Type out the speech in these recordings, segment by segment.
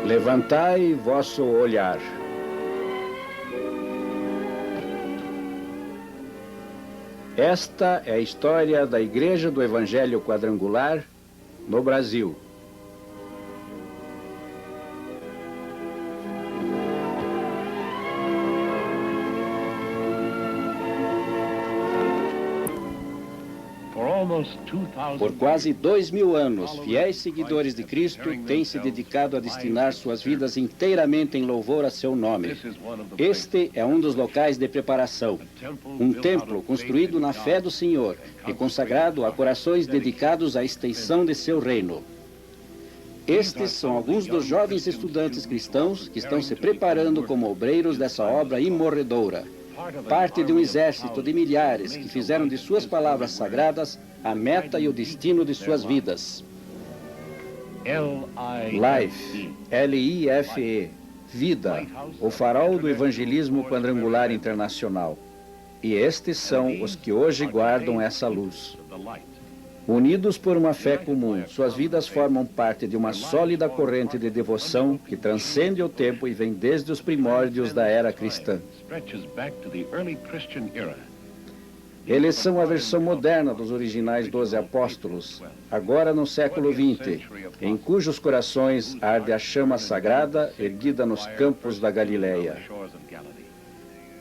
Levantai vosso olhar. Esta é a história da Igreja do Evangelho Quadrangular no Brasil. Por quase 2000 anos, fiéis seguidores de Cristo têm se dedicado a destinar suas vidas inteiramente em louvor a seu nome. Este é um dos locais de preparação, um templo construído na fé do Senhor e consagrado a corações dedicados à extensão de seu reino. Estes são alguns dos jovens estudantes cristãos que estão se preparando como obreiros dessa obra imorredoura. Parte de um exército de milhares que fizeram de suas palavras sagradas a meta e o destino de suas vidas. Life, L-I-F-E, vida, o farol do evangelismo quadrangular internacional. E estes são os que hoje guardam essa luz. Unidos por uma fé comum, suas vidas formam parte de uma sólida corrente de devoção que transcende o tempo e vem desde os primórdios da era cristã. Eles são a versão moderna dos originais 12 apóstolos, agora no século XX, em cujos corações arde a chama sagrada erguida nos campos da Galileia.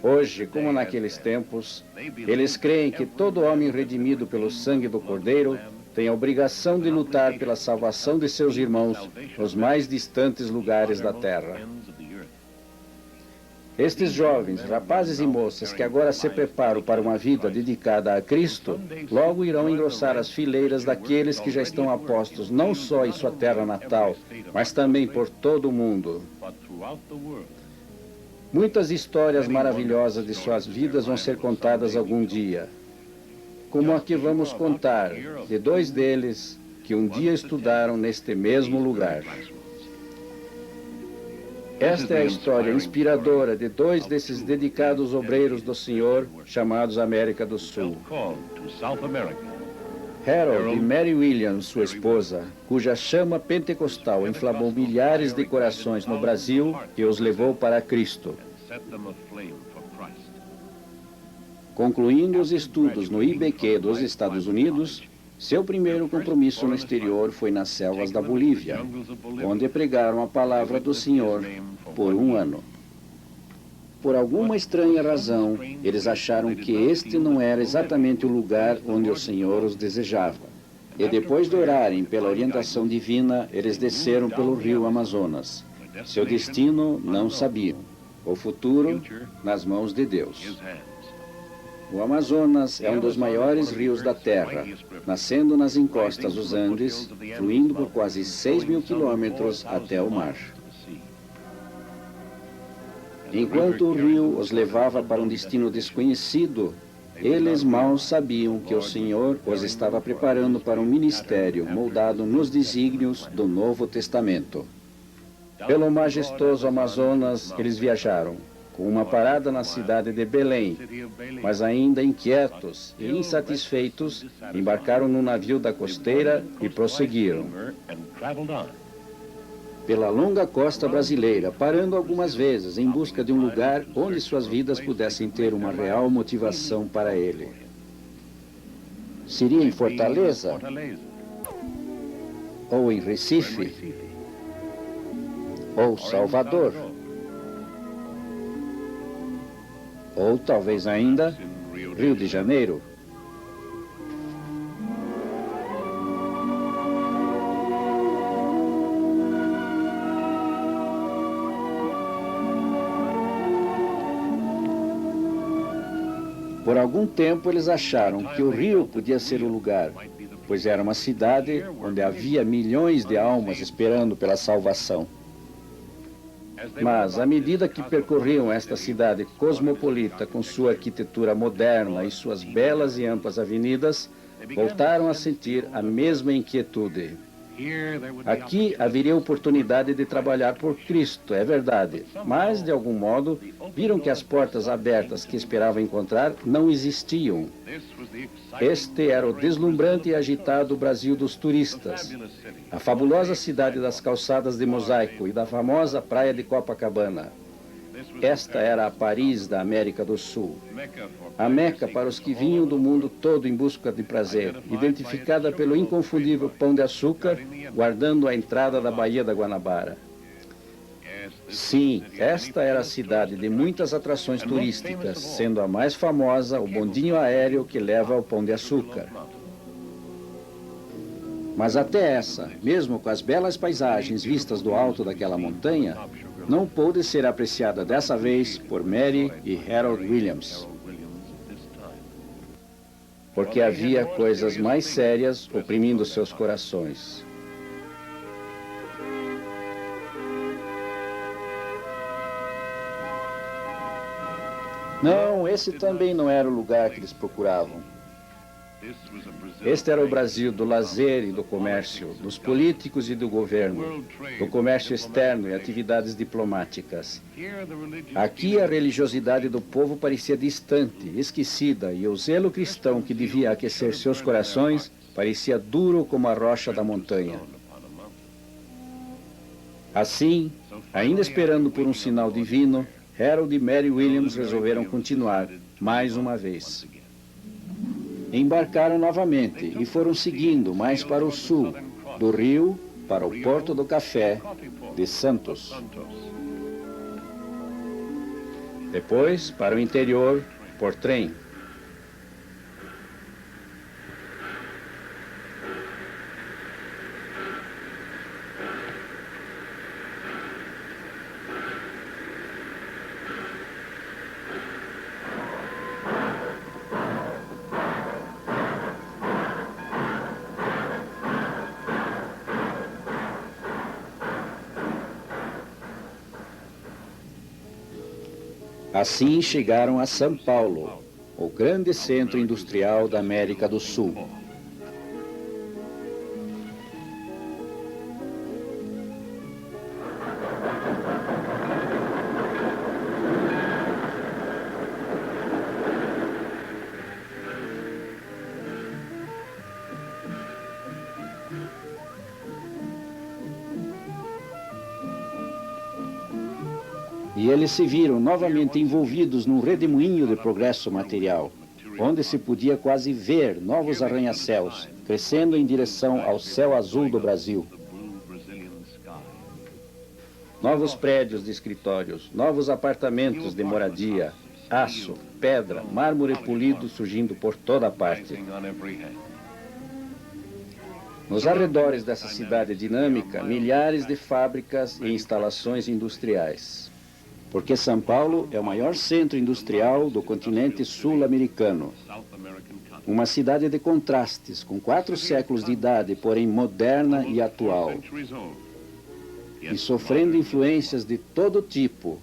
Hoje, como naqueles tempos, eles creem que todo homem redimido pelo sangue do Cordeiro tem a obrigação de lutar pela salvação de seus irmãos nos mais distantes lugares da terra. Estes jovens, rapazes e moças que agora se preparam para uma vida dedicada a Cristo, logo irão engrossar as fileiras daqueles que já estão apostos não só em sua terra natal, mas também por todo o mundo. Muitas histórias maravilhosas de suas vidas vão ser contadas algum dia, como a que vamos contar de dois deles que um dia estudaram neste mesmo lugar. Esta é a história inspiradora de dois desses dedicados obreiros do Senhor, chamados América do Sul. Harold e Mary Williams, sua esposa, cuja chama pentecostal inflamou milhares de corações no Brasil e os levou para Cristo. Concluindo os estudos no IBQ dos Estados Unidos, seu primeiro compromisso no exterior foi nas selvas da Bolívia, onde pregaram a palavra do Senhor por um ano. Por alguma estranha razão, eles acharam que este não era exatamente o lugar onde o Senhor os desejava. E depois de orarem pela orientação divina, eles desceram pelo rio Amazonas. Seu destino não sabiam. O futuro nas mãos de Deus. O Amazonas é um dos maiores rios da Terra, nascendo nas encostas dos Andes, fluindo por quase 6.000 quilômetros até o mar. Enquanto o rio os levava para um destino desconhecido, eles mal sabiam que o Senhor os estava preparando para um ministério moldado nos desígnios do Novo Testamento. Pelo majestoso Amazonas, eles viajaram, com uma parada na cidade de Belém, mas ainda inquietos e insatisfeitos, embarcaram no navio da costeira e prosseguiram pela longa costa brasileira, parando algumas vezes em busca de um lugar onde suas vidas pudessem ter uma real motivação para ele. Seria em Fortaleza? Ou em Recife? Ou Salvador? Ou talvez ainda Rio de Janeiro? Por algum tempo eles acharam que o rio podia ser o lugar, pois era uma cidade onde havia milhões de almas esperando pela salvação. Mas, à medida que percorriam esta cidade cosmopolita com sua arquitetura moderna e suas belas e amplas avenidas, voltaram a sentir a mesma inquietude. Aqui haveria oportunidade de trabalhar por Cristo, é verdade, mas, de algum modo, viram que as portas abertas que esperavam encontrar não existiam. Este era o deslumbrante e agitado Brasil dos turistas, a fabulosa cidade das calçadas de mosaico e da famosa praia de Copacabana. Esta era a Paris da América do Sul, a Meca para os que vinham do mundo todo em busca de prazer, identificada pelo inconfundível Pão de Açúcar, guardando a entrada da Baía da Guanabara. Sim, esta era a cidade de muitas atrações turísticas, sendo a mais famosa o bondinho aéreo que leva ao Pão de Açúcar. Mas até essa, mesmo com as belas paisagens vistas do alto daquela montanha, não pôde ser apreciada dessa vez por Mary e Harold Williams. Porque havia coisas mais sérias oprimindo seus corações. Não, esse também não era o lugar que eles procuravam. Este era o Brasil do lazer e do comércio, dos políticos e do governo, do comércio externo e atividades diplomáticas. Aqui a religiosidade do povo parecia distante, esquecida, e o zelo cristão que devia aquecer seus corações parecia duro como a rocha da montanha. Assim, ainda esperando por um sinal divino, Harold e Mary Williams resolveram continuar, mais uma vez. Embarcaram novamente e foram seguindo mais para o sul, do Rio para o Porto do Café, de Santos. Depois, para o interior, por trem. Assim chegaram a São Paulo, o grande centro industrial da América do Sul. E eles se viram novamente envolvidos num redemoinho de progresso material, onde se podia quase ver novos arranha-céus, crescendo em direção ao céu azul do Brasil. Novos prédios de escritórios, novos apartamentos de moradia, aço, pedra, mármore polido surgindo por toda parte. Nos arredores dessa cidade dinâmica, milhares de fábricas e instalações industriais. Porque São Paulo é o maior centro industrial do continente sul-americano. Uma cidade de contrastes, com 4 séculos de idade, porém moderna e atual. E sofrendo influências de todo tipo,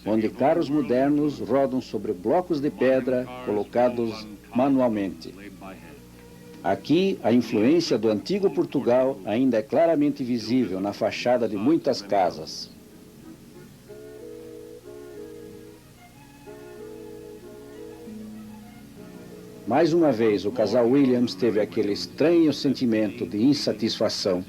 onde carros modernos rodam sobre blocos de pedra colocados manualmente. Aqui, a influência do antigo Portugal ainda é claramente visível na fachada de muitas casas. Mais uma vez, o casal Williams teve aquele estranho sentimento de insatisfação.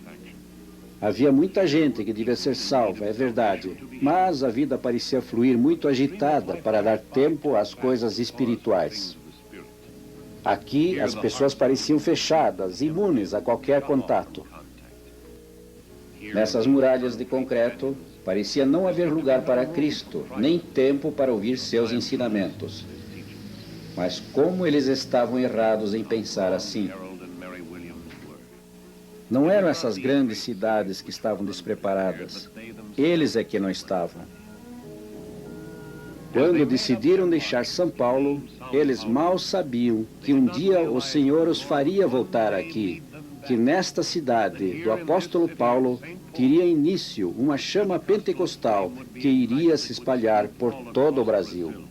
Havia muita gente que devia ser salva, é verdade, mas a vida parecia fluir muito agitada para dar tempo às coisas espirituais. Aqui, as pessoas pareciam fechadas, imunes a qualquer contato. Nessas muralhas de concreto, parecia não haver lugar para Cristo, nem tempo para ouvir seus ensinamentos. Mas como eles estavam errados em pensar assim? Não eram essas grandes cidades que estavam despreparadas. Eles é que não estavam. Quando decidiram deixar São Paulo, eles mal sabiam que um dia o Senhor os faria voltar aqui, que nesta cidade do apóstolo Paulo teria início uma chama pentecostal que iria se espalhar por todo o Brasil.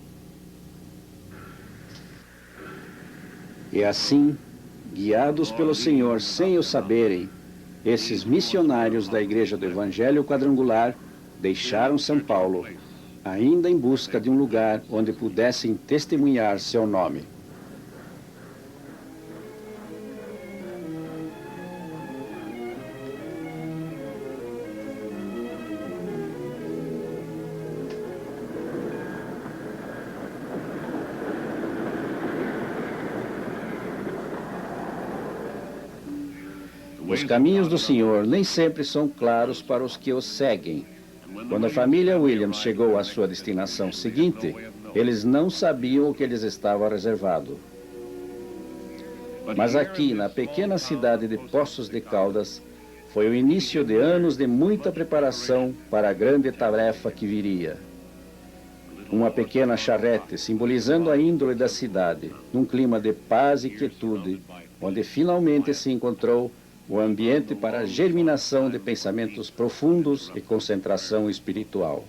E assim, guiados pelo Senhor sem o saberem, esses missionários da Igreja do Evangelho Quadrangular deixaram São Paulo, ainda em busca de um lugar onde pudessem testemunhar seu nome. Os caminhos do Senhor nem sempre são claros para os que os seguem. Quando a família Williams chegou à sua destinação seguinte, eles não sabiam o que lhes estava reservado. Mas aqui, na pequena cidade de Poços de Caldas, foi o início de anos de muita preparação para a grande tarefa que viria. Uma pequena charrete simbolizando a índole da cidade, num clima de paz e quietude, onde finalmente se encontrou o ambiente para a germinação de pensamentos profundos e concentração espiritual.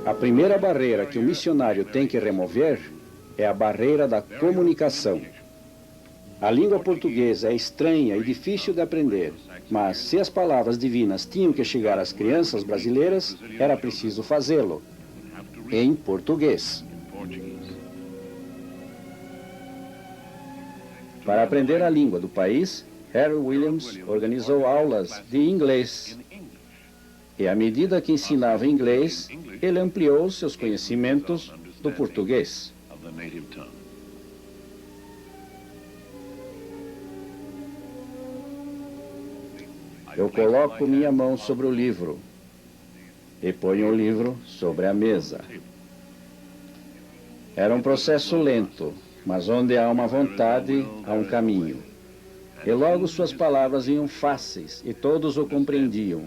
A primeira barreira que o missionário tem que remover é a barreira da comunicação. A língua portuguesa é estranha e difícil de aprender, mas se as palavras divinas tinham que chegar às crianças brasileiras, era preciso fazê-lo em português. Para aprender a língua do país, Harry Williams organizou aulas de inglês. E à medida que ensinava inglês, ele ampliou seus conhecimentos do português. Eu coloco minha mão sobre o livro e ponho o livro sobre a mesa. Era um processo lento, mas onde há uma vontade, há um caminho. E logo suas palavras iam fáceis e todos o compreendiam.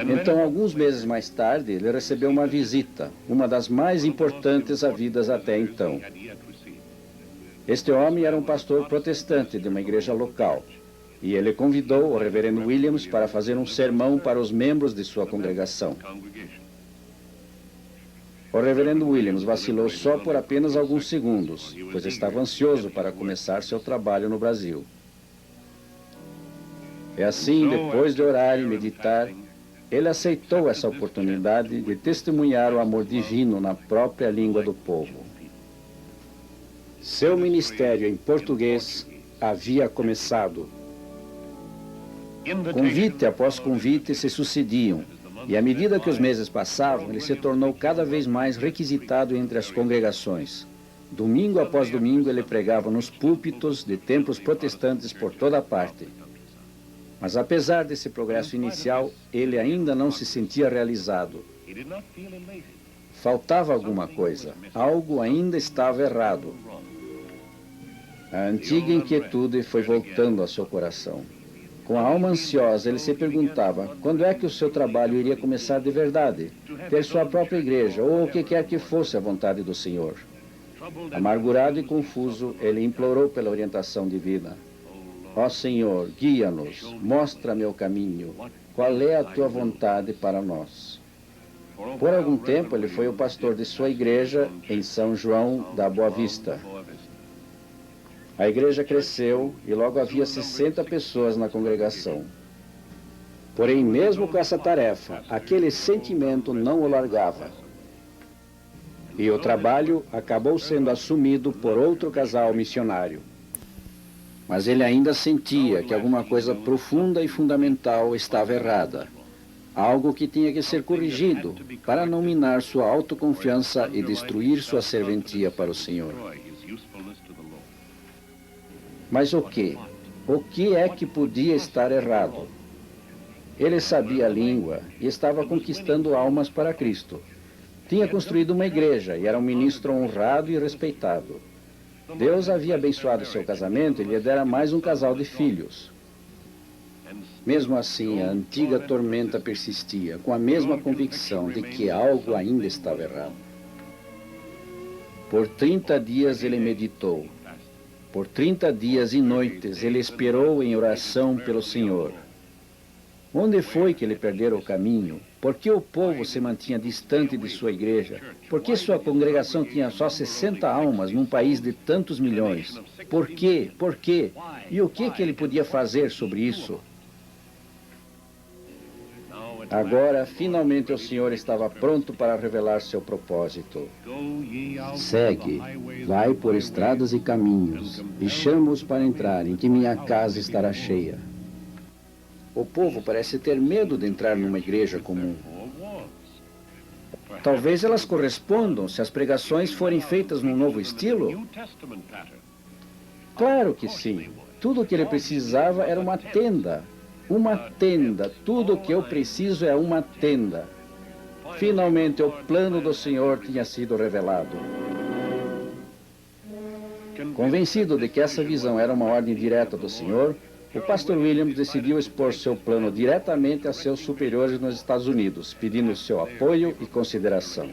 Então, alguns meses mais tarde, ele recebeu uma visita, uma das mais importantes havidas até então. Este homem era um pastor protestante de uma igreja local, e ele convidou o reverendo Williams para fazer um sermão para os membros de sua congregação. O reverendo Williams vacilou só por apenas alguns segundos, pois estava ansioso para começar seu trabalho no Brasil. E assim, depois de orar e meditar, ele aceitou essa oportunidade de testemunhar o amor divino na própria língua do povo. Seu ministério em português havia começado. Convite após convite se sucediam, e à medida que os meses passavam, ele se tornou cada vez mais requisitado entre as congregações. Domingo após domingo, ele pregava nos púlpitos de templos protestantes por toda parte. Mas apesar desse progresso inicial, ele ainda não se sentia realizado. Faltava alguma coisa, algo ainda estava errado. A antiga inquietude foi voltando ao seu coração. Com a alma ansiosa, ele se perguntava quando é que o seu trabalho iria começar de verdade, ter sua própria igreja, ou o que quer que fosse a vontade do Senhor. Amargurado e confuso, ele implorou pela orientação divina. Ó Senhor, guia-nos, mostra-me o caminho, qual é a tua vontade para nós? Por algum tempo, ele foi o pastor de sua igreja em São João da Boa Vista. A igreja cresceu e logo havia 60 pessoas na congregação. Porém, mesmo com essa tarefa, aquele sentimento não o largava. E o trabalho acabou sendo assumido por outro casal missionário. Mas ele ainda sentia que alguma coisa profunda e fundamental estava errada. Algo que tinha que ser corrigido para não minar sua autoconfiança e destruir sua serventia para o Senhor. Mas o que? O que é que podia estar errado? Ele sabia a língua e estava conquistando almas para Cristo. Tinha construído uma igreja e era um ministro honrado e respeitado. Deus havia abençoado seu casamento e lhe dera mais um casal de filhos. Mesmo assim, a antiga tormenta persistia, com a mesma convicção de que algo ainda estava errado. Por 30 dias ele meditou. Por 30 dias e noites ele esperou em oração pelo Senhor. Onde foi que ele perdera o caminho? Por que o povo se mantinha distante de sua igreja? Por que sua congregação tinha só 60 almas num país de tantos milhões? Por quê? Por quê? E o que ele podia fazer sobre isso? Agora, finalmente, o Senhor estava pronto para revelar seu propósito. Segue, vai por estradas e caminhos, e chama-os para entrarem, que minha casa estará cheia. O povo parece ter medo de entrar numa igreja comum. Talvez elas correspondam se as pregações forem feitas num novo estilo? Claro que sim. Tudo o que ele precisava era uma tenda. Uma tenda. Tudo o que eu preciso é uma tenda. Finalmente, o plano do Senhor tinha sido revelado. Convencido de que essa visão era uma ordem direta do Senhor, o pastor Williams decidiu expor seu plano diretamente a seus superiores nos Estados Unidos, pedindo seu apoio e consideração.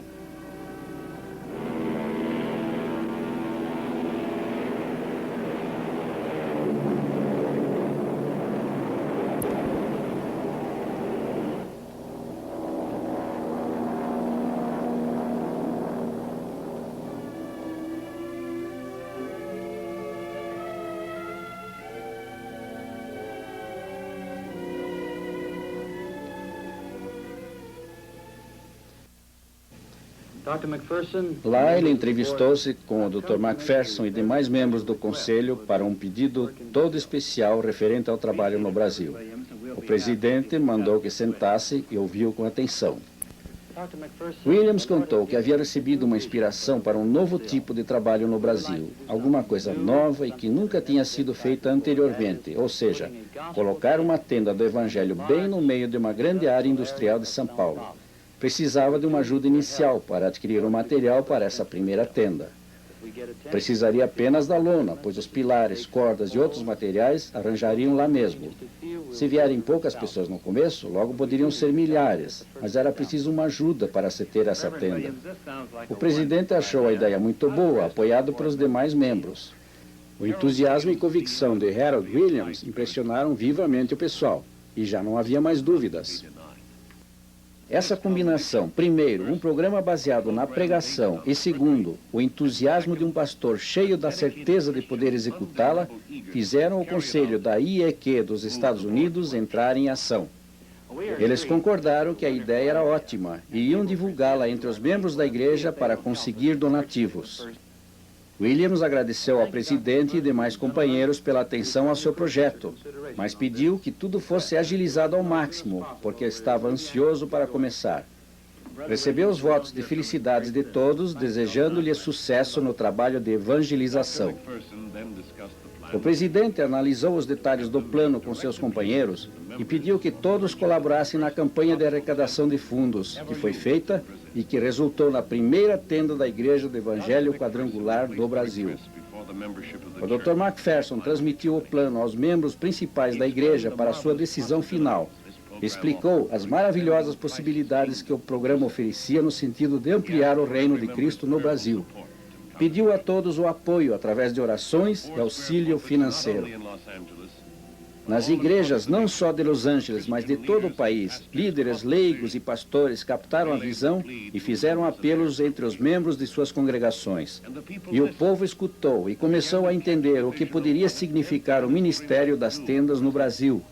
Lá ele entrevistou-se com o Dr. McPherson e demais membros do conselho para um pedido todo especial referente ao trabalho no Brasil. O presidente mandou que sentasse e ouviu com atenção. Williams contou que havia recebido uma inspiração para um novo tipo de trabalho no Brasil, alguma coisa nova e que nunca tinha sido feita anteriormente, ou seja, colocar uma tenda do Evangelho bem no meio de uma grande área industrial de São Paulo. Precisava de uma ajuda inicial para adquirir o material para essa primeira tenda. Precisaria apenas da lona, pois os pilares, cordas e outros materiais arranjariam lá mesmo. Se vierem poucas pessoas no começo, logo poderiam ser milhares, mas era preciso uma ajuda para se ter essa tenda. O presidente achou a ideia muito boa, apoiado pelos demais membros. O entusiasmo e convicção de Harold Williams impressionaram vivamente o pessoal, e já não havia mais dúvidas. Essa combinação, primeiro, um programa baseado na pregação e, segundo, o entusiasmo de um pastor cheio da certeza de poder executá-la, fizeram o conselho da IEQ dos Estados Unidos entrar em ação. Eles concordaram que a ideia era ótima e iam divulgá-la entre os membros da igreja para conseguir donativos. Williams agradeceu ao presidente e demais companheiros pela atenção ao seu projeto, mas pediu que tudo fosse agilizado ao máximo, porque estava ansioso para começar. Recebeu os votos de felicidades de todos, desejando-lhe sucesso no trabalho de evangelização. O presidente analisou os detalhes do plano com seus companheiros e pediu que todos colaborassem na campanha de arrecadação de fundos, que foi feita e que resultou na primeira tenda da Igreja do Evangelho Quadrangular do Brasil. O Dr. McPherson transmitiu o plano aos membros principais da igreja para sua decisão final. Explicou as maravilhosas possibilidades que o programa oferecia no sentido de ampliar o reino de Cristo no Brasil. Pediu a todos o apoio através de orações e auxílio financeiro. Nas igrejas, não só de Los Angeles, mas de todo o país, líderes, leigos e pastores captaram a visão e fizeram apelos entre os membros de suas congregações. E o povo escutou e começou a entender o que poderia significar o ministério das tendas no Brasil.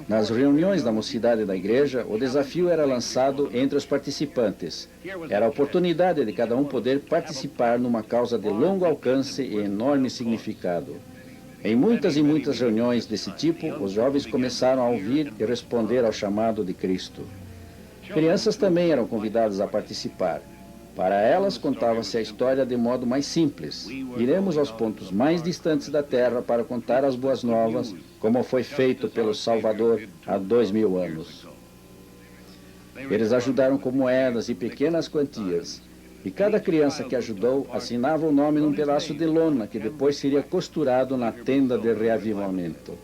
Nas reuniões da mocidade da igreja, o desafio era lançado entre os participantes. Era a oportunidade de cada um poder participar numa causa de longo alcance e enorme significado. Em muitas e muitas reuniões desse tipo, os jovens começaram a ouvir e responder ao chamado de Cristo. Crianças também eram convidadas a participar. Para elas, contava-se a história de modo mais simples. Iremos aos pontos mais distantes da terra para contar as boas novas, como foi feito pelo Salvador há 2000 anos. Eles ajudaram com moedas e pequenas quantias. E cada criança que ajudou assinava o nome num pedaço de lona que depois seria costurado na tenda de reavivamento.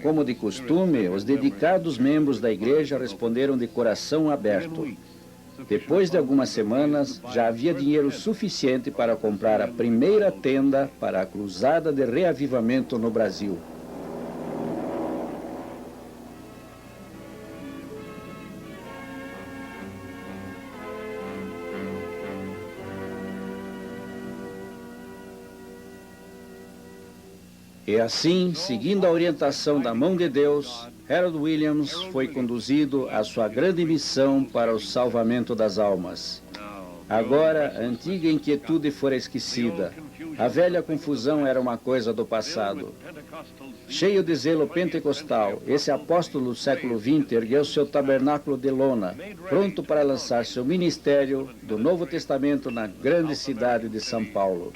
Como de costume, os dedicados membros da igreja responderam de coração aberto. Depois de algumas semanas, já havia dinheiro suficiente para comprar a primeira tenda para a cruzada de reavivamento no Brasil. E assim, seguindo a orientação da mão de Deus, Harold Williams foi conduzido à sua grande missão para o salvamento das almas. Agora, a antiga inquietude fora esquecida. A velha confusão era uma coisa do passado. Cheio de zelo pentecostal, esse apóstolo do século XX ergueu seu tabernáculo de lona, pronto para lançar seu ministério do Novo Testamento na grande cidade de São Paulo.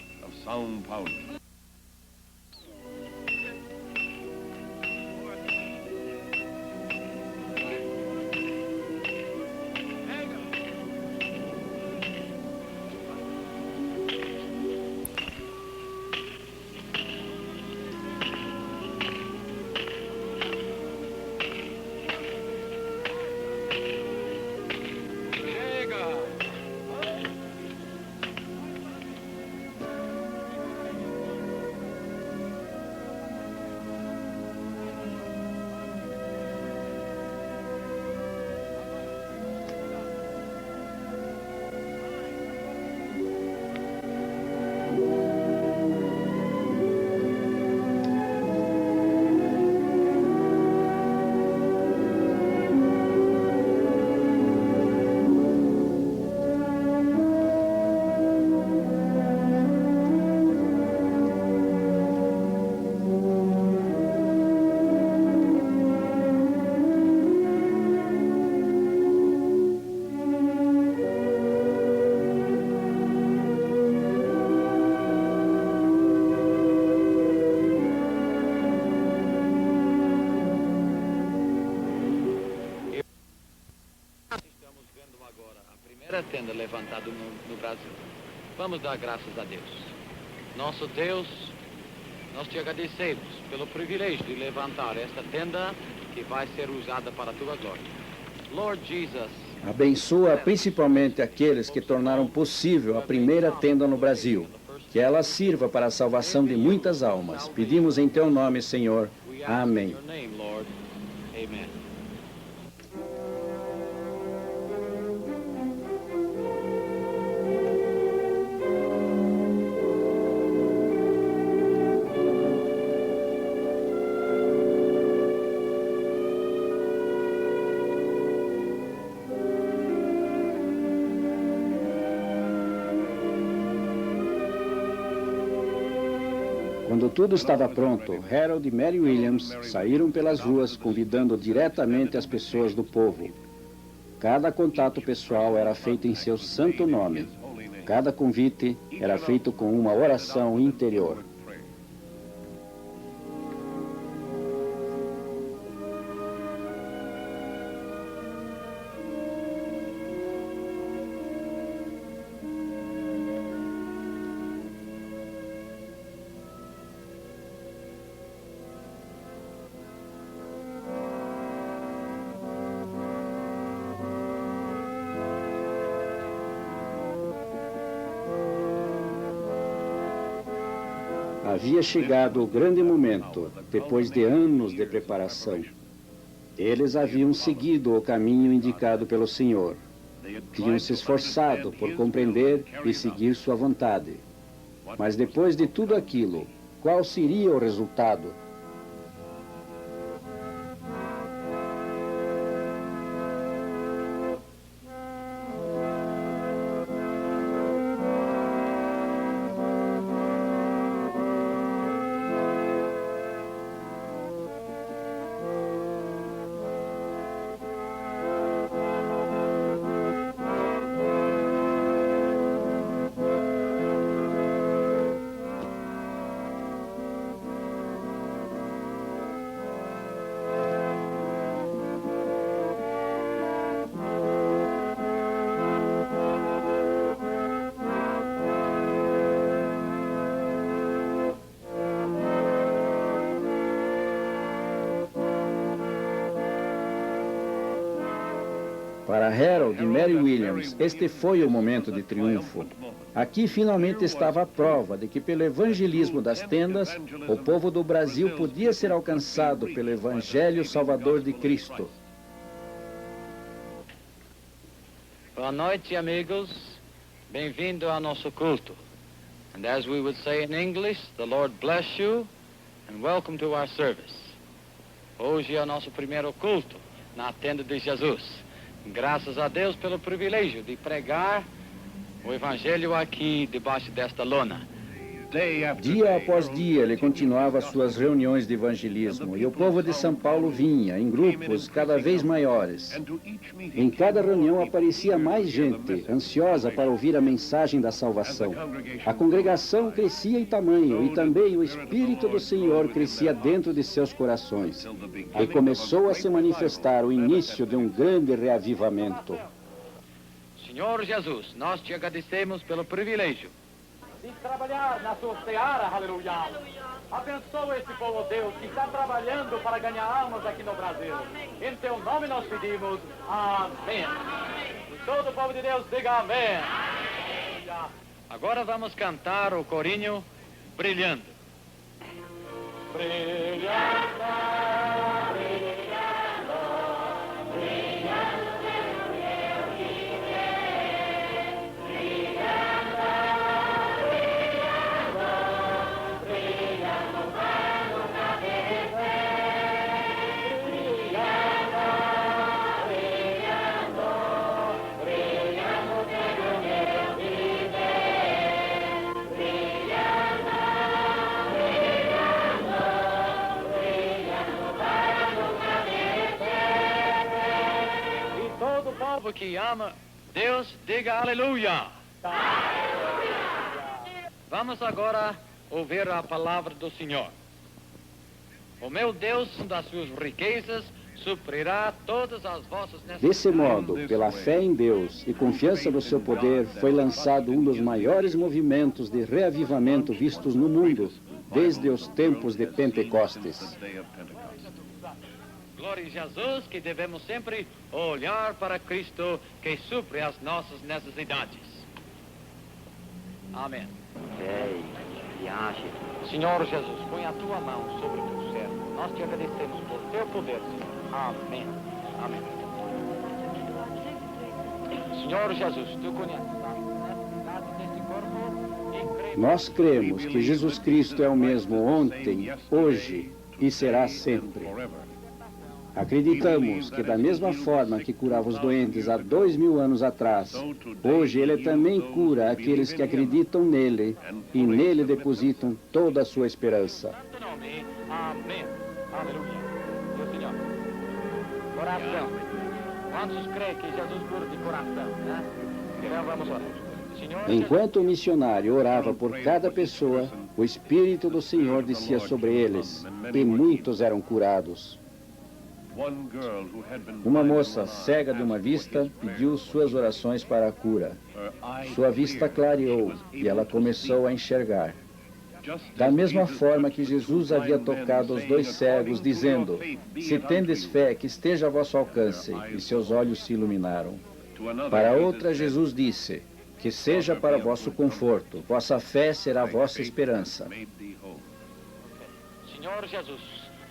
Tenda levantada no Brasil. Vamos dar graças a Deus. Nosso Deus, nós te agradecemos pelo privilégio de levantar esta tenda que vai ser usada para a tua glória. Lord Jesus, Abençoa principalmente aqueles que tornaram possível a primeira tenda no Brasil. Que ela sirva para a salvação de muitas almas. Pedimos em teu nome, Senhor. Amém. Amen. Quando tudo estava pronto, Harold e Mary Williams saíram pelas ruas convidando diretamente as pessoas do povo. Cada contato pessoal era feito em seu santo nome. Cada convite era feito com uma oração interior. Havia chegado o grande momento, depois de anos de preparação. Eles haviam seguido o caminho indicado pelo Senhor. Tinham se esforçado por compreender e seguir sua vontade. Mas depois de tudo aquilo, qual seria o resultado? Para Harold e Mary Williams, este foi o momento de triunfo. Aqui finalmente estava a prova de que pelo evangelismo das tendas, o povo do Brasil podia ser alcançado pelo Evangelho Salvador de Cristo. Boa noite, amigos. Bem-vindo ao nosso culto. And as we would say in English, the Lord bless you and welcome to our service. Hoje é o nosso primeiro culto na tenda de Jesus. Graças a Deus pelo privilégio de pregar o Evangelho aqui debaixo desta lona. Dia após dia, ele continuava suas reuniões de evangelismo e o povo de São Paulo vinha em grupos cada vez maiores. Em cada reunião aparecia mais gente, ansiosa para ouvir a mensagem da salvação. A congregação crescia em tamanho e também o Espírito do Senhor crescia dentro de seus corações. E começou a se manifestar o início de um grande reavivamento. Senhor Jesus, nós te agradecemos pelo privilégio de trabalhar na sua seara, aleluia. Abençoa esse povo, Deus, que está trabalhando para ganhar almas aqui no Brasil. Em teu nome nós pedimos, amém. E todo o povo de Deus diga amém. Agora vamos cantar o corinho Brilhando. Brilhando, brilhando, brilhando. Que ama Deus, diga aleluia. Vamos agora ouvir a palavra do Senhor. O meu Deus, das suas riquezas, suprirá todas as vossas necessidades. Desse modo, pela fé em Deus e confiança no seu poder, foi lançado um dos maiores movimentos de reavivamento vistos no mundo, desde os tempos de Pentecostes. Glória a Jesus, que devemos sempre olhar para Cristo, que supre as nossas necessidades. Amém. Senhor Jesus, põe a tua mão sobre o teu servo. Nós te agradecemos por teu poder, Senhor. Amém. Amém. Senhor Jesus, tu conheces as necessidades deste corpo e cremos. Nós cremos que Jesus Cristo é o mesmo ontem, hoje e será sempre. Acreditamos que da mesma forma que curava os doentes há 2000 anos atrás, hoje Ele também cura aqueles que acreditam nele e nele depositam toda a sua esperança. Amém. Aleluia. Meu Senhor. Coração. Quantos creem que Jesus cura de coração, né? Então vamos orar. Enquanto o missionário orava por cada pessoa, o Espírito do Senhor descia sobre eles e muitos eram curados. Uma moça cega de uma vista pediu suas orações para a cura. Sua vista clareou e ela começou a enxergar. Da mesma forma que Jesus havia tocado os dois cegos, dizendo: "Se tendes fé, que esteja a vosso alcance", e seus olhos se iluminaram. Para outra, Jesus disse: "Que seja para vosso conforto, vossa fé será vossa esperança." Senhor Jesus,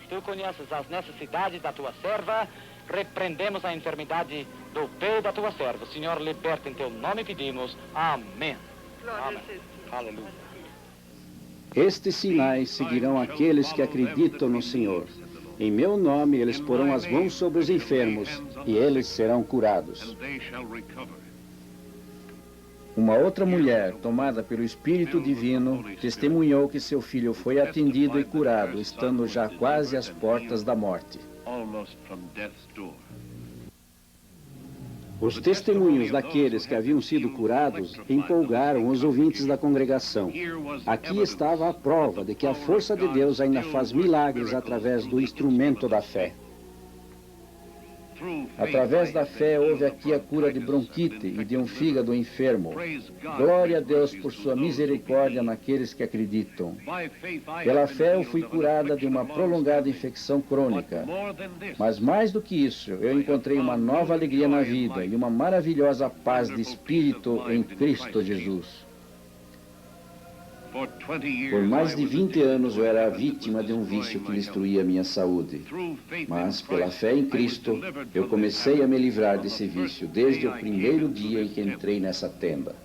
tu conheces as necessidades da tua serva, repreendemos a enfermidade do pé da tua serva. Senhor, liberta em teu nome pedimos. Amém. Amém. Aleluia. Estes sinais seguirão aqueles que acreditam no Senhor. Em meu nome eles porão as mãos sobre os enfermos e eles serão curados. Uma outra mulher, tomada pelo Espírito Divino, testemunhou que seu filho foi atendido e curado, estando já quase às portas da morte. Os testemunhos daqueles que haviam sido curados empolgaram os ouvintes da congregação. Aqui estava a prova de que a força de Deus ainda faz milagres através do instrumento da fé. Através da fé houve aqui a cura de bronquite e de um fígado enfermo. Glória a Deus por sua misericórdia naqueles que acreditam. Pela fé eu fui curada de uma prolongada infecção crônica. Mas mais do que isso, eu encontrei uma nova alegria na vida e uma maravilhosa paz de espírito em Cristo Jesus. Por mais de 20 anos eu era vítima de um vício que destruía minha saúde. Mas, pela fé em Cristo, eu comecei a me livrar desse vício desde o primeiro dia em que entrei nessa tenda.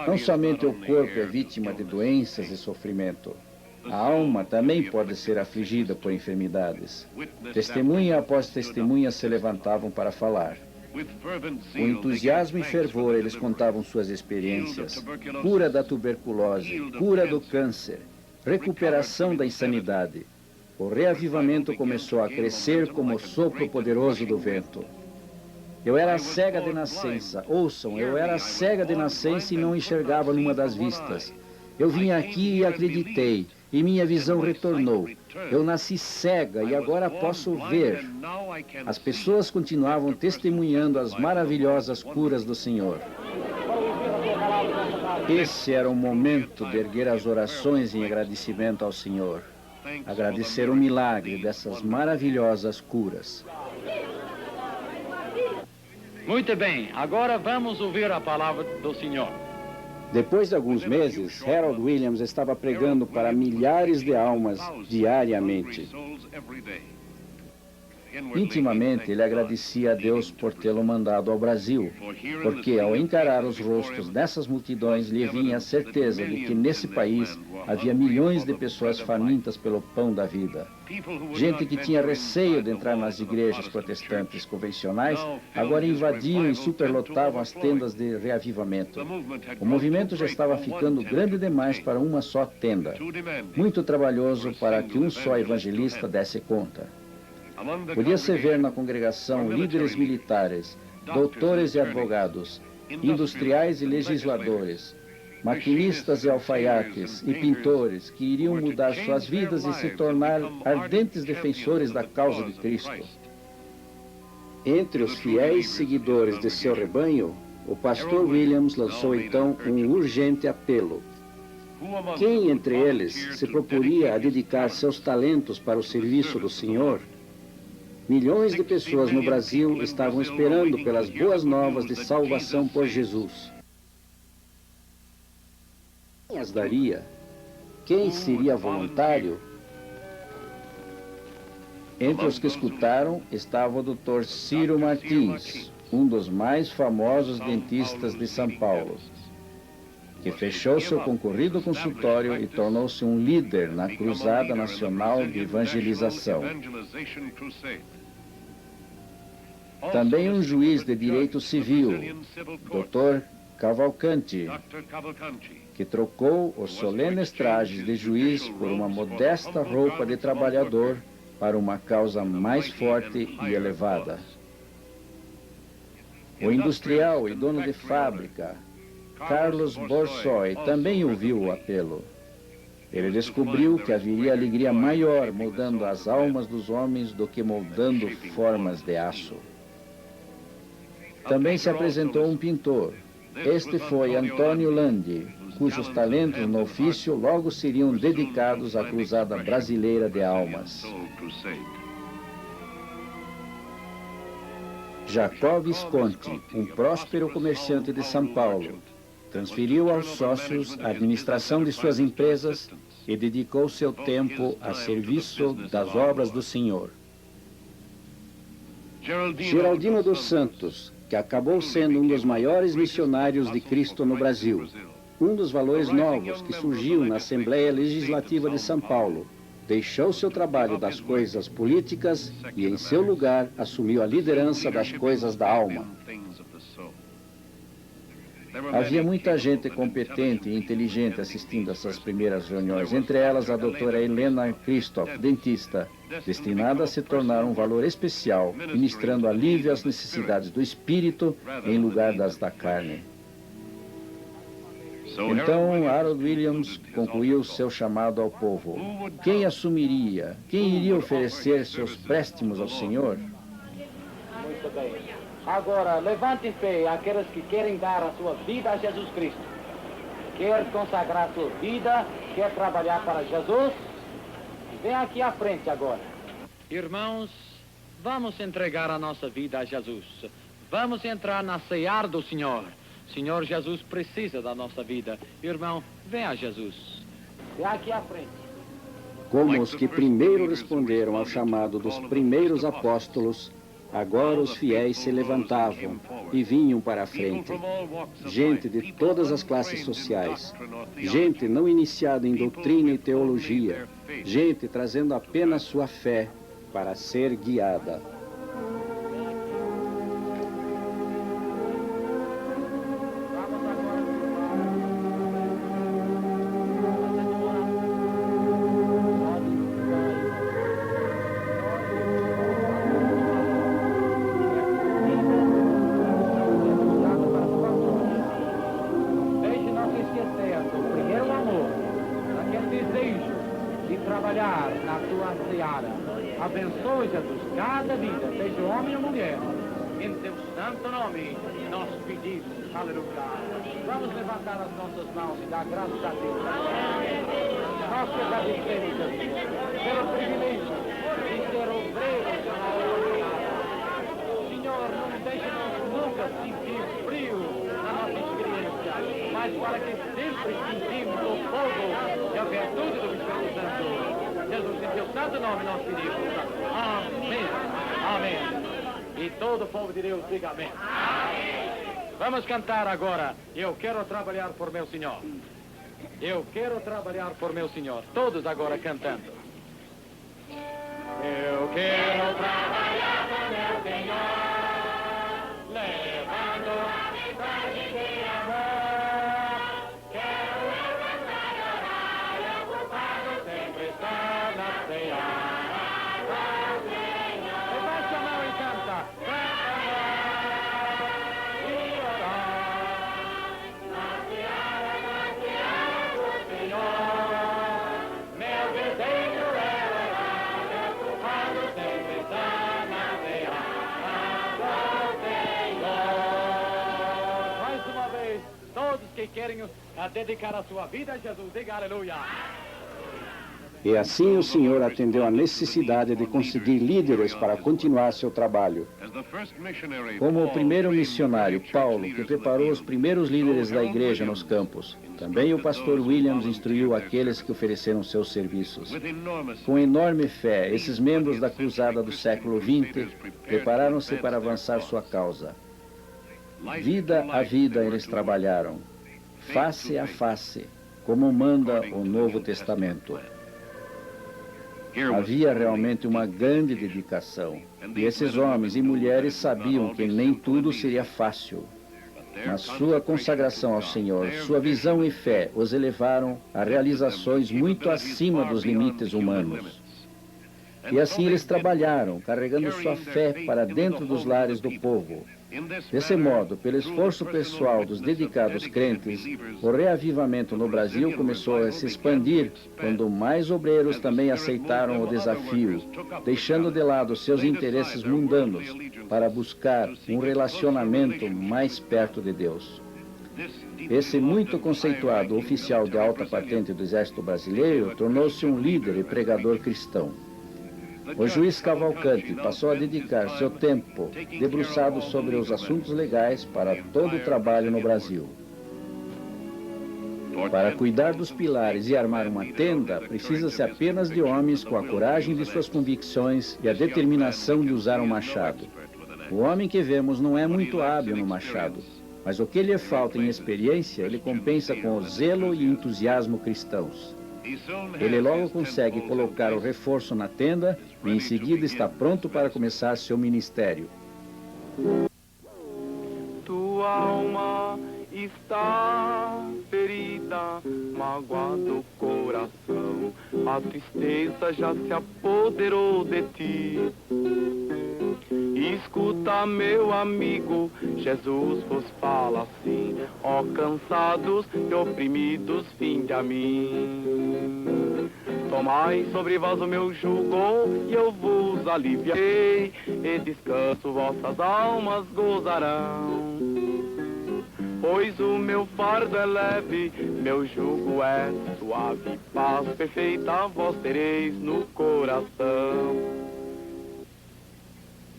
Não somente o corpo é vítima de doenças e sofrimento. A alma também pode ser afligida por enfermidades. Testemunha após testemunha se levantavam para falar. Com entusiasmo e fervor, eles contavam suas experiências. Cura da tuberculose, cura do câncer, recuperação da insanidade. O reavivamento começou a crescer como o sopro poderoso do vento. Eu era cega de nascença. Ouçam, eu era cega de nascença e não enxergava numa das vistas. Eu vim aqui e acreditei, e minha visão retornou. Eu nasci cega e agora posso ver. As pessoas continuavam testemunhando as maravilhosas curas do Senhor. Esse era o momento de erguer as orações em agradecimento ao Senhor. Agradecer o milagre dessas maravilhosas curas. Muito bem, agora vamos ouvir a palavra do Senhor. Depois de alguns meses, Harold Williams estava pregando para milhares de almas diariamente. Intimamente, ele agradecia a Deus por tê-lo mandado ao Brasil, porque ao encarar os rostos dessas multidões, lhe vinha a certeza de que nesse país havia milhões de pessoas famintas pelo pão da vida. Gente que tinha receio de entrar nas igrejas protestantes convencionais, agora invadiam e superlotavam as tendas de reavivamento. O movimento já estava ficando grande demais para uma só tenda. Muito trabalhoso para que um só evangelista desse conta. Podia-se ver na congregação líderes militares, doutores e advogados, industriais e legisladores, maquinistas e alfaiates e pintores que iriam mudar suas vidas e se tornar ardentes defensores da causa de Cristo. Entre os fiéis seguidores de seu rebanho, o pastor Williams lançou então um urgente apelo. Quem entre eles se proporia a dedicar seus talentos para o serviço do Senhor? Milhões de pessoas no Brasil estavam esperando pelas boas novas de salvação por Jesus. Quem as daria? Quem seria voluntário? Entre os que escutaram estava o Dr. Ciro Martins, um dos mais famosos dentistas de São Paulo, que fechou seu concorrido consultório e tornou-se um líder na Cruzada Nacional de Evangelização. Também um juiz de direito civil, Dr. Cavalcanti, que trocou os solenes trajes de juiz por uma modesta roupa de trabalhador para uma causa mais forte e elevada. O industrial e dono de fábrica, Carlos Borsoi, também ouviu o apelo. Ele descobriu que haveria alegria maior moldando as almas dos homens do que moldando formas de aço. Também se apresentou um pintor. Este foi Antônio Landi, cujos talentos no ofício logo seriam dedicados à cruzada brasileira de almas. Jacó Visconti, um próspero comerciante de São Paulo, transferiu aos sócios a administração de suas empresas e dedicou seu tempo a serviço das obras do Senhor. Geraldino dos Santos, que acabou sendo um dos maiores missionários de Cristo no Brasil. Um dos valores novos que surgiu na Assembleia Legislativa de São Paulo. Deixou seu trabalho das coisas políticas e, em seu lugar, assumiu a liderança das coisas da alma. Havia muita gente competente e inteligente assistindo a essas primeiras reuniões, entre elas a doutora Helena Christoph, dentista, destinada a se tornar um valor especial, ministrando alívio às necessidades do espírito em lugar das da carne. Então, Harold Williams concluiu seu chamado ao povo. Quem assumiria? Quem iria oferecer seus préstimos ao Senhor? bem. Agora, levante em pé aqueles que querem dar a sua vida a Jesus Cristo. Quer consagrar sua vida, quer trabalhar para Jesus. Vem aqui à frente agora. Irmãos, vamos entregar a nossa vida a Jesus. Vamos entrar na ceia do Senhor. Senhor Jesus precisa da nossa vida. Irmão, vem a Jesus. Vem aqui à frente. Como os que primeiro responderam ao chamado dos primeiros apóstolos, agora os fiéis se levantavam e vinham para a frente. Gente de todas as classes sociais, gente não iniciada em doutrina e teologia, gente trazendo apenas sua fé para ser guiada. Abençoe, Jesus, cada vida, seja homem ou mulher. Em teu santo nome, nós pedimos. Aleluia. Vamos levantar as nossas mãos e dar graças a Deus. Nós te agradecemos, Jesus, pelo privilégio de ser obreiros da obra. Senhor, não deixe-nos nunca sentir frio na nossa experiência, mas para que sempre sentimos o fogo e a virtude do Espírito Santo. Jesus, em teu santo nome nós pedimos. Amém. Amém. E todo o povo de Deus diga amém. Amém. Vamos cantar agora. Eu quero trabalhar por meu Senhor. Eu quero trabalhar por meu Senhor. Todos agora cantando. Eu quero trabalhar por meu Senhor, levando a mensagem de amor. Quero levantar e orar e ocupado sempre estar na ceia. Levante a mão e canta. E orar na seara do Senhor. Meu desejo é orar e ocupado sempre estar na seara do Senhor. Mais uma vez, todos que querem dedicar a sua vida a Jesus, diga aleluia. E assim o Senhor atendeu à necessidade de conseguir líderes para continuar seu trabalho. Como o primeiro missionário, Paulo, que preparou os primeiros líderes da igreja nos campos, também o pastor Williams instruiu aqueles que ofereceram seus serviços. Com enorme fé, esses membros da cruzada do século XX prepararam-se para avançar sua causa. Vida a vida eles trabalharam, face a face, como manda o Novo Testamento. Havia realmente uma grande dedicação, e esses homens e mulheres sabiam que nem tudo seria fácil. Mas sua consagração ao Senhor, sua visão e fé os elevaram a realizações muito acima dos limites humanos. E assim eles trabalharam, carregando sua fé para dentro dos lares do povo. Desse modo, pelo esforço pessoal dos dedicados crentes, o reavivamento no Brasil começou a se expandir quando mais obreiros também aceitaram o desafio, deixando de lado seus interesses mundanos para buscar um relacionamento mais perto de Deus. Esse muito conceituado oficial de alta patente do Exército Brasileiro tornou-se um líder e pregador cristão. O juiz Cavalcante passou a dedicar seu tempo debruçado sobre os assuntos legais para todo o trabalho no Brasil. Para cuidar dos pilares e armar uma tenda, precisa-se apenas de homens com a coragem de suas convicções e a determinação de usar um machado. O homem que vemos não é muito hábil no machado, mas o que lhe falta em experiência, ele compensa com o zelo e entusiasmo cristãos. Ele logo consegue colocar o reforço na tenda e em seguida está pronto para começar seu ministério. Tua alma está ferida, magoado o coração, a tristeza já se apoderou de ti. Escuta, meu amigo, Jesus vos fala assim: ó cansados e oprimidos, vinde a mim. Tomai sobre vós o meu jugo, e eu vos aliviarei, e descanso vossas almas gozarão. Pois o meu fardo é leve, meu jugo é suave, paz perfeita vós tereis no coração.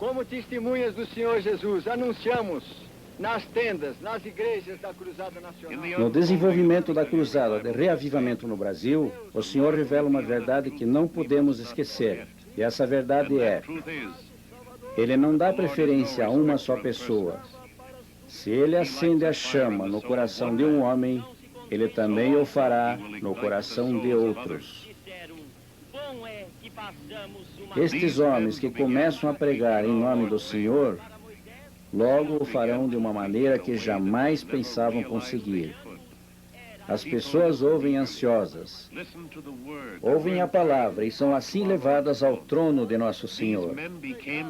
Como testemunhas do Senhor Jesus, anunciamos nas tendas, nas igrejas da Cruzada Nacional. No desenvolvimento da Cruzada de Reavivamento no Brasil, o Senhor revela uma verdade que não podemos esquecer. E essa verdade é: Ele não dá preferência a uma só pessoa. Se Ele acende a chama no coração de um homem, Ele também o fará no coração de outros. Estes homens que começam a pregar em nome do Senhor, logo o farão de uma maneira que jamais pensavam conseguir. As pessoas ouvem ansiosas, ouvem a palavra e são assim levadas ao trono de nosso Senhor.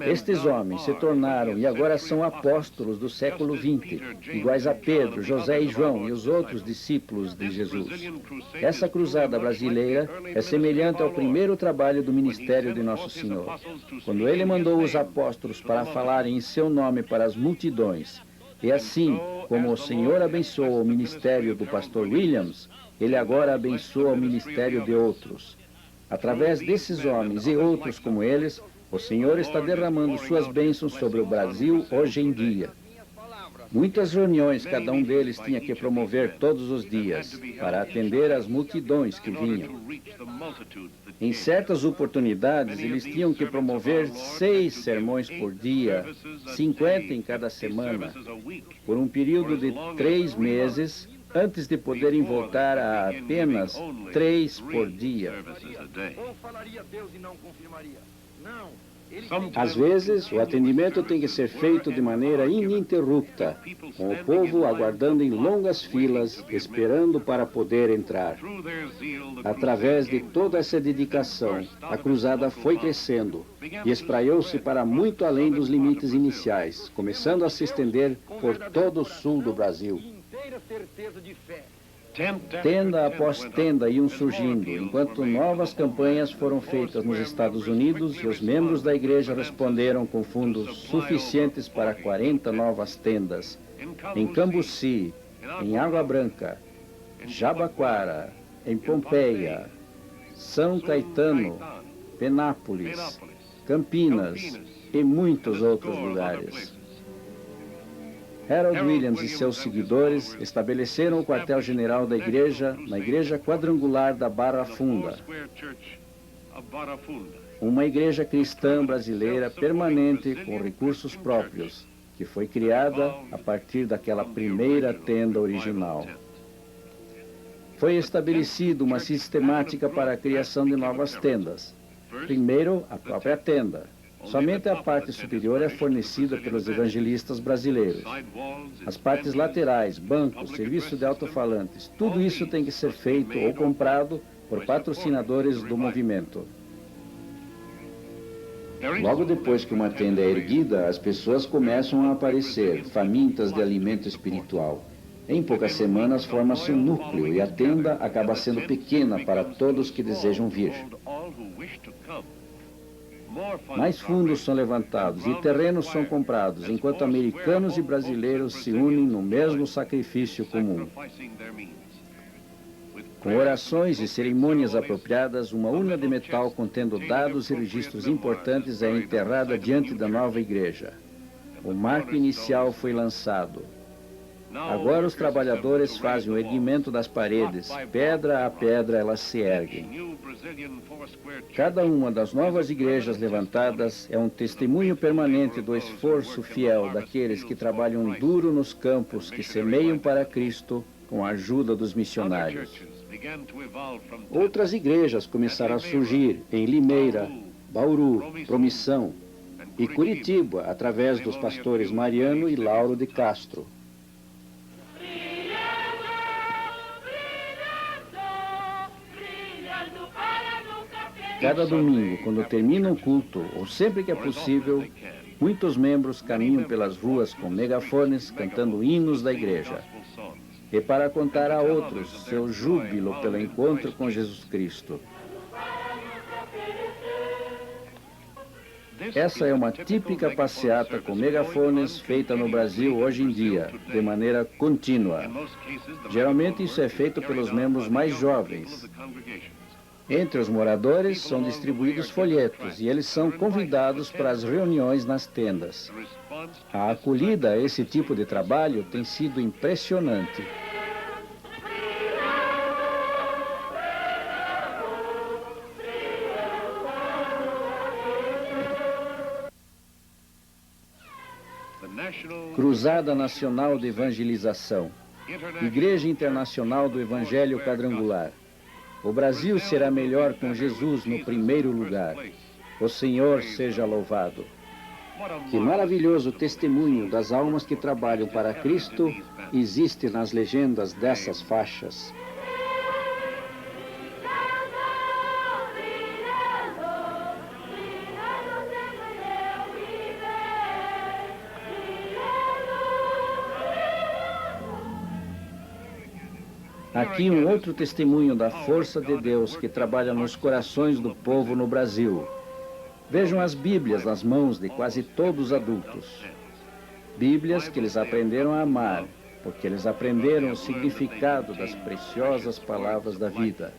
Estes homens se tornaram e agora são apóstolos do século XX, iguais a Pedro, José e João e os outros discípulos de Jesus. Essa cruzada brasileira é semelhante ao primeiro trabalho do ministério de nosso Senhor, quando ele mandou os apóstolos para falarem em seu nome para as multidões. E assim como o Senhor abençoou o ministério do pastor Williams, Ele agora abençoa o ministério de outros. Através desses homens e outros como eles, o Senhor está derramando suas bênçãos sobre o Brasil hoje em dia. Muitas reuniões cada um deles tinha que promover todos os dias, para atender às multidões que vinham. Em certas oportunidades, eles tinham que promover 6 sermões por dia, 50 em cada semana, por um período de 3 meses, antes de poderem voltar a apenas 3 por dia. Ou falaria Deus e não confirmaria? Não. Às vezes, o atendimento tem que ser feito de maneira ininterrupta, com o povo aguardando em longas filas, esperando para poder entrar. Através de toda essa dedicação, a cruzada foi crescendo e espraiou-se para muito além dos limites iniciais, começando a se estender por todo o sul do Brasil. Inteira certeza de fé. Tenda após tenda iam surgindo, enquanto novas campanhas foram feitas nos Estados Unidos e os membros da igreja responderam com fundos suficientes para 40 novas tendas. Em Cambuci, em Água Branca, Jabaquara, em Pompeia, São Caetano, Penápolis, Campinas e muitos outros lugares. Harold Williams e seus seguidores estabeleceram o quartel-general da igreja na Igreja Quadrangular da Barra Funda, uma igreja cristã brasileira permanente com recursos próprios, que foi criada a partir daquela primeira tenda original. Foi estabelecida uma sistemática para a criação de novas tendas. Primeiro, a própria tenda. Somente a parte superior é fornecida pelos evangelistas brasileiros. As partes laterais, bancos, serviço de alto-falantes, tudo isso tem que ser feito ou comprado por patrocinadores do movimento. Logo depois que uma tenda é erguida, as pessoas começam a aparecer, famintas de alimento espiritual. Em poucas semanas forma-se um núcleo e a tenda acaba sendo pequena para todos que desejam vir. Mais fundos são levantados e terrenos são comprados, enquanto americanos e brasileiros se unem no mesmo sacrifício comum. Com orações e cerimônias apropriadas, uma urna de metal contendo dados e registros importantes é enterrada diante da nova igreja. O marco inicial foi lançado. Agora os trabalhadores fazem o erguimento das paredes, pedra a pedra elas se erguem. Cada uma das novas igrejas levantadas é um testemunho permanente do esforço fiel daqueles que trabalham duro nos campos que semeiam para Cristo com a ajuda dos missionários. Outras igrejas começaram a surgir em Limeira, Bauru, Promissão e Curitiba, através dos pastores Mariano e Lauro de Castro. Cada domingo, quando termina o culto, ou sempre que é possível, muitos membros caminham pelas ruas com megafones cantando hinos da igreja. E para contar a outros seu júbilo pelo encontro com Jesus Cristo. Essa é uma típica passeata com megafones feita no Brasil hoje em dia, de maneira contínua. Geralmente isso é feito pelos membros mais jovens. Entre os moradores são distribuídos folhetos e eles são convidados para as reuniões nas tendas. A acolhida a esse tipo de trabalho tem sido impressionante. Cruzada Nacional de Evangelização. Igreja Internacional do Evangelho Quadrangular. O Brasil será melhor com Jesus no primeiro lugar. O Senhor seja louvado. Que maravilhoso testemunho das almas que trabalham para Cristo existe nas legendas dessas faixas. Aqui um outro testemunho da força de Deus que trabalha nos corações do povo no Brasil. Vejam as Bíblias nas mãos de quase todos os adultos. Bíblias que eles aprenderam a amar, porque eles aprenderam o significado das preciosas palavras da vida.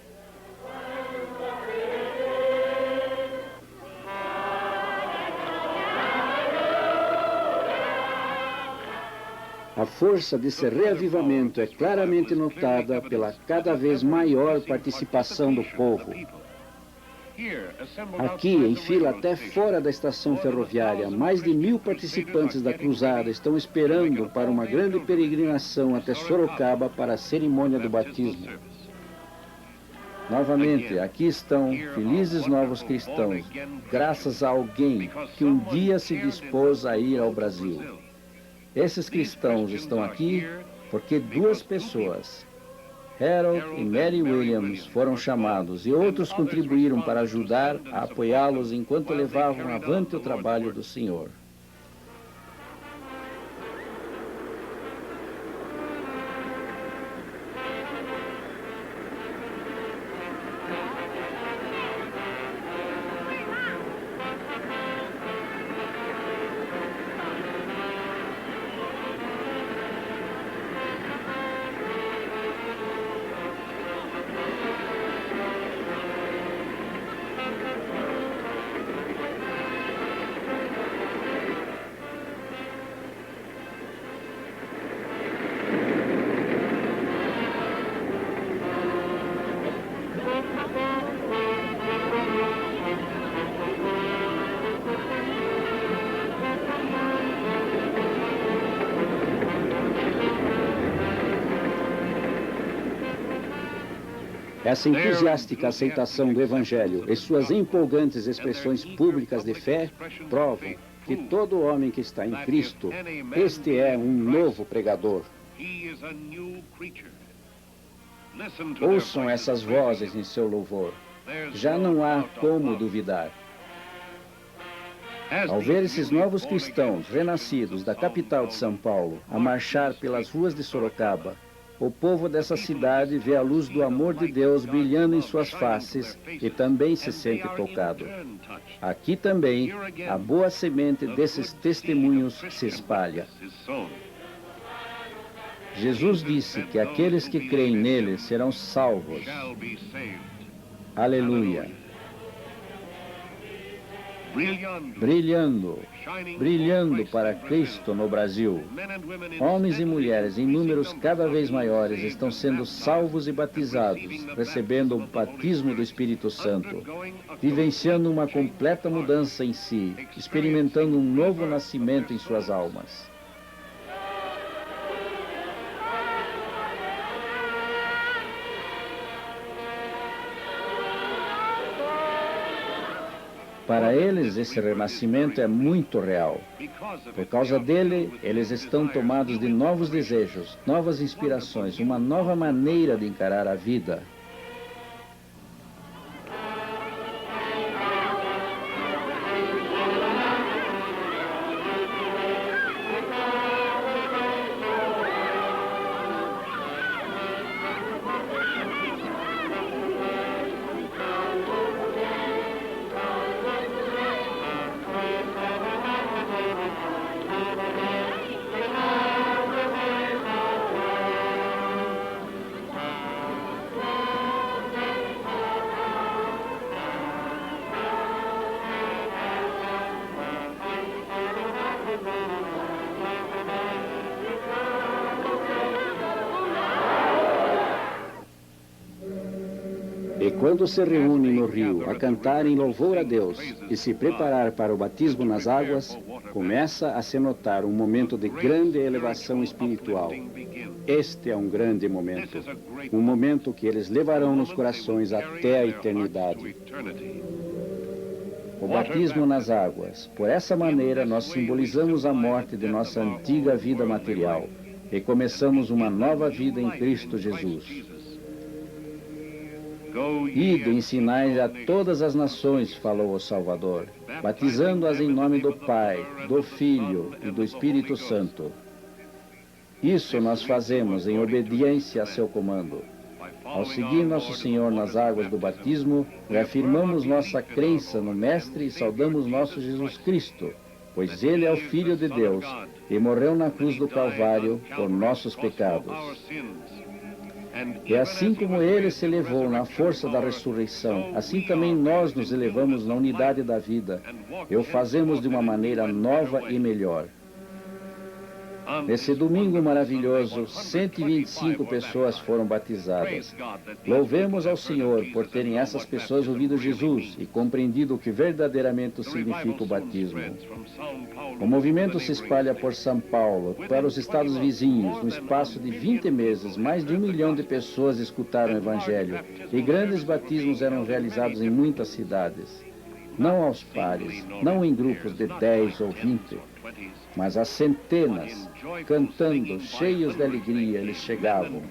A força desse reavivamento é claramente notada pela cada vez maior participação do povo. Aqui, em fila até fora da estação ferroviária, mais de 1000 participantes da cruzada estão esperando para uma grande peregrinação até Sorocaba para a cerimônia do batismo. Novamente, aqui estão felizes novos cristãos, graças a alguém que um dia se dispôs a ir ao Brasil. Esses cristãos estão aqui porque 2 pessoas, Harold e Mary Williams, foram chamados e outros contribuíram para ajudar a apoiá-los enquanto levavam avante o trabalho do Senhor. Essa entusiástica aceitação do Evangelho e suas empolgantes expressões públicas de fé provam que todo homem que está em Cristo, este é um novo pregador. Ouçam essas vozes em seu louvor. Já não há como duvidar. Ao ver esses novos cristãos renascidos da capital de São Paulo a marchar pelas ruas de Sorocaba, o povo dessa cidade vê a luz do amor de Deus brilhando em suas faces e também se sente tocado. Aqui também, a boa semente desses testemunhos se espalha. Jesus disse que aqueles que creem nele serão salvos. Aleluia. Brilhando para Cristo no Brasil. Homens e mulheres em números cada vez maiores estão sendo salvos e batizados, recebendo o batismo do Espírito Santo, vivenciando uma completa mudança em si, experimentando um novo nascimento em suas almas. Para eles, esse renascimento é muito real. Por causa dele, eles estão tomados de novos desejos, novas inspirações, uma nova maneira de encarar a vida. E quando se reúnem no rio a cantar em louvor a Deus e se preparar para o batismo nas águas, começa a se notar um momento de grande elevação espiritual. Este é um grande momento, um momento que eles levarão nos corações até a eternidade. O batismo nas águas. Por essa maneira, nós simbolizamos a morte de nossa antiga vida material e começamos uma nova vida em Cristo Jesus. Ide, ensinai a todas as nações, falou o Salvador, batizando-as em nome do Pai, do Filho e do Espírito Santo. Isso nós fazemos em obediência a seu comando. Ao seguir Nosso Senhor nas águas do batismo, reafirmamos nossa crença no Mestre e saudamos nosso Jesus Cristo, pois Ele é o Filho de Deus e morreu na cruz do Calvário por nossos pecados. E assim como Ele se elevou na força da ressurreição, assim também nós nos elevamos na unidade da vida e o fazemos de uma maneira nova e melhor. Nesse domingo maravilhoso, 125 pessoas foram batizadas. Louvemos ao Senhor por terem essas pessoas ouvido Jesus e compreendido o que verdadeiramente significa o batismo. O movimento se espalha por São Paulo, para os estados vizinhos. No espaço de 20 meses, mais de 1 milhão de pessoas escutaram o Evangelho e grandes batismos eram realizados em muitas cidades. Não aos pares, não em grupos de 10 ou 20, mas a centenas, cantando, cheios de alegria, eles chegavam.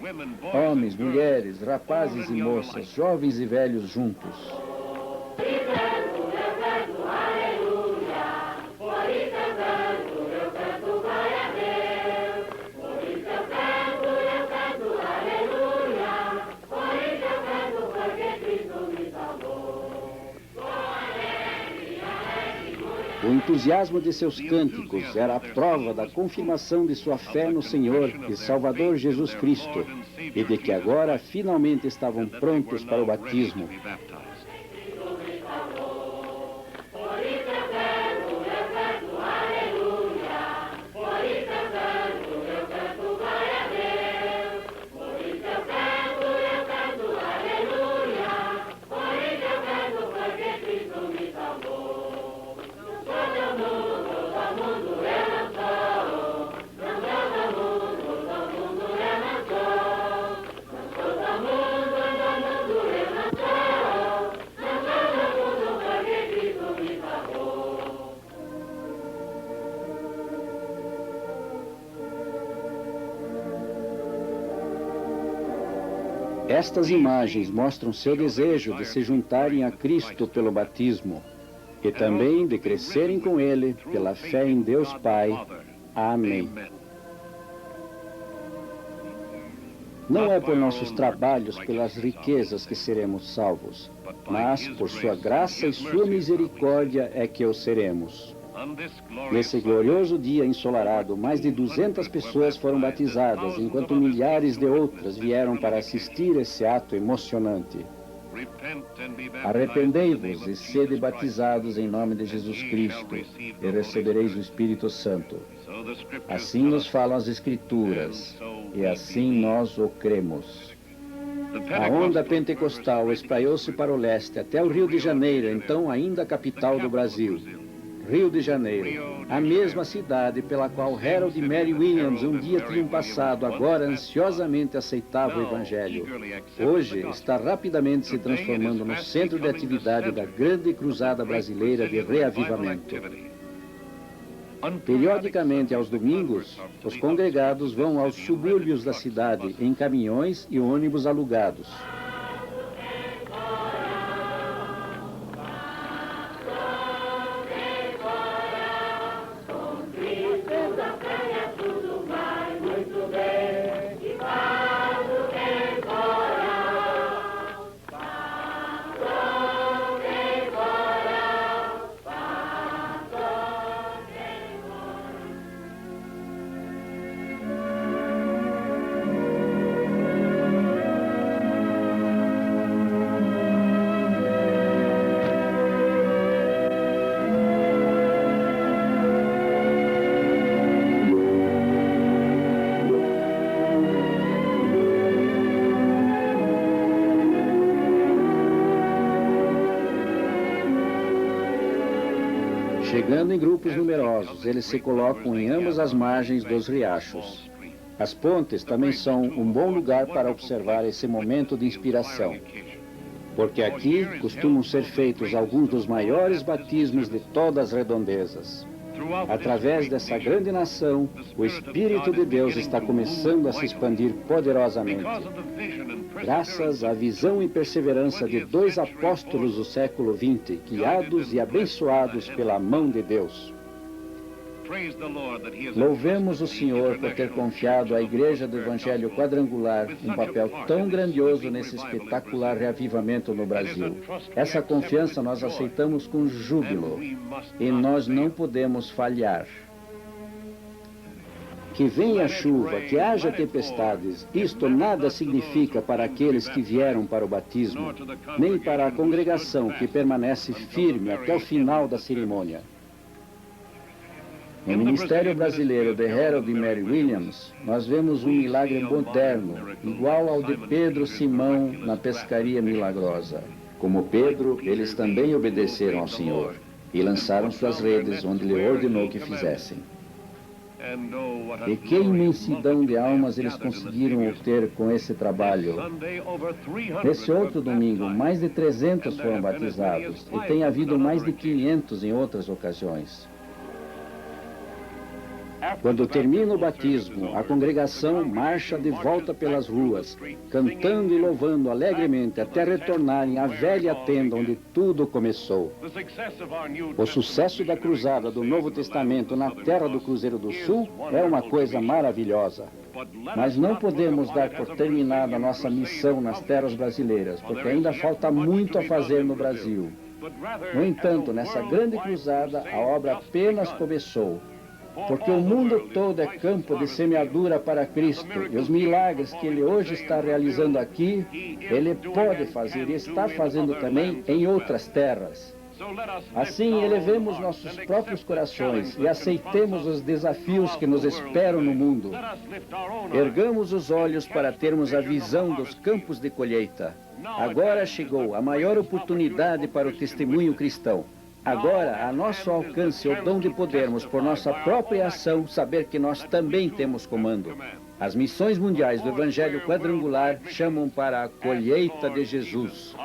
Homens, mulheres, rapazes e moças, jovens e velhos juntos. O entusiasmo de seus cânticos era a prova da confirmação de sua fé no Senhor e Salvador Jesus Cristo, e de que agora finalmente estavam prontos para o batismo. Estas imagens mostram seu desejo de se juntarem a Cristo pelo batismo e também de crescerem com Ele pela fé em Deus Pai. Amém. Não é por nossos trabalhos, pelas riquezas que seremos salvos, mas por sua graça e sua misericórdia é que o seremos. Nesse glorioso dia ensolarado, mais de 200 pessoas foram batizadas, enquanto milhares de outras vieram para assistir esse ato emocionante. Arrependei-vos e sede batizados em nome de Jesus Cristo, e recebereis o Espírito Santo. Assim nos falam as Escrituras, e assim nós o cremos. A onda pentecostal espalhou-se para o leste, até o Rio de Janeiro, então ainda a capital do Brasil. Rio de Janeiro, a mesma cidade pela qual Harold e Mary Williams um dia tinham passado, agora ansiosamente aceitava o Evangelho. Hoje está rapidamente se transformando no centro de atividade da grande cruzada brasileira de reavivamento. Periodicamente, aos domingos, os congregados vão aos subúrbios da cidade em caminhões e ônibus alugados. Chegando em grupos numerosos, eles se colocam em ambas as margens dos riachos. As pontes também são um bom lugar para observar esse momento de inspiração, porque aqui costumam ser feitos alguns dos maiores batismos de todas as redondezas. Através dessa grande nação, o Espírito de Deus está começando a se expandir poderosamente. Graças à visão e perseverança de 2 apóstolos do século XX, guiados e abençoados pela mão de Deus. Louvemos o Senhor por ter confiado à Igreja do Evangelho Quadrangular um papel tão grandioso nesse espetacular reavivamento no Brasil. Essa confiança nós aceitamos com júbilo e nós não podemos falhar. Que venha a chuva, que haja tempestades, isto nada significa para aqueles que vieram para o batismo, nem para a congregação que permanece firme até o final da cerimônia. No Ministério Brasileiro de Harold e Mary Williams, nós vemos um milagre moderno, igual ao de Pedro e Simão na pescaria milagrosa. Como Pedro, eles também obedeceram ao Senhor e lançaram suas redes onde Ele ordenou que fizessem. E que imensidão de almas eles conseguiram obter com esse trabalho. Nesse outro domingo, mais de 300 foram batizados e tem havido mais de 500 em outras ocasiões. Quando termina o batismo, a congregação marcha de volta pelas ruas, cantando e louvando alegremente até retornarem à velha tenda onde tudo começou. O sucesso da cruzada do Novo Testamento na terra do Cruzeiro do Sul é uma coisa maravilhosa. Mas não podemos dar por terminada a nossa missão nas terras brasileiras, porque ainda falta muito a fazer no Brasil. No entanto, nessa grande cruzada, a obra apenas começou. Porque o mundo todo é campo de semeadura para Cristo, e os milagres que Ele hoje está realizando aqui, Ele pode fazer e está fazendo também em outras terras. Assim, elevemos nossos próprios corações e aceitemos os desafios que nos esperam no mundo. Ergamos os olhos para termos a visão dos campos de colheita. Agora chegou a maior oportunidade para o testemunho cristão. Agora, a nosso alcance o dom de podermos, por nossa própria ação, saber que nós também temos comando. As missões mundiais do Evangelho Quadrangular chamam para a colheita de Jesus.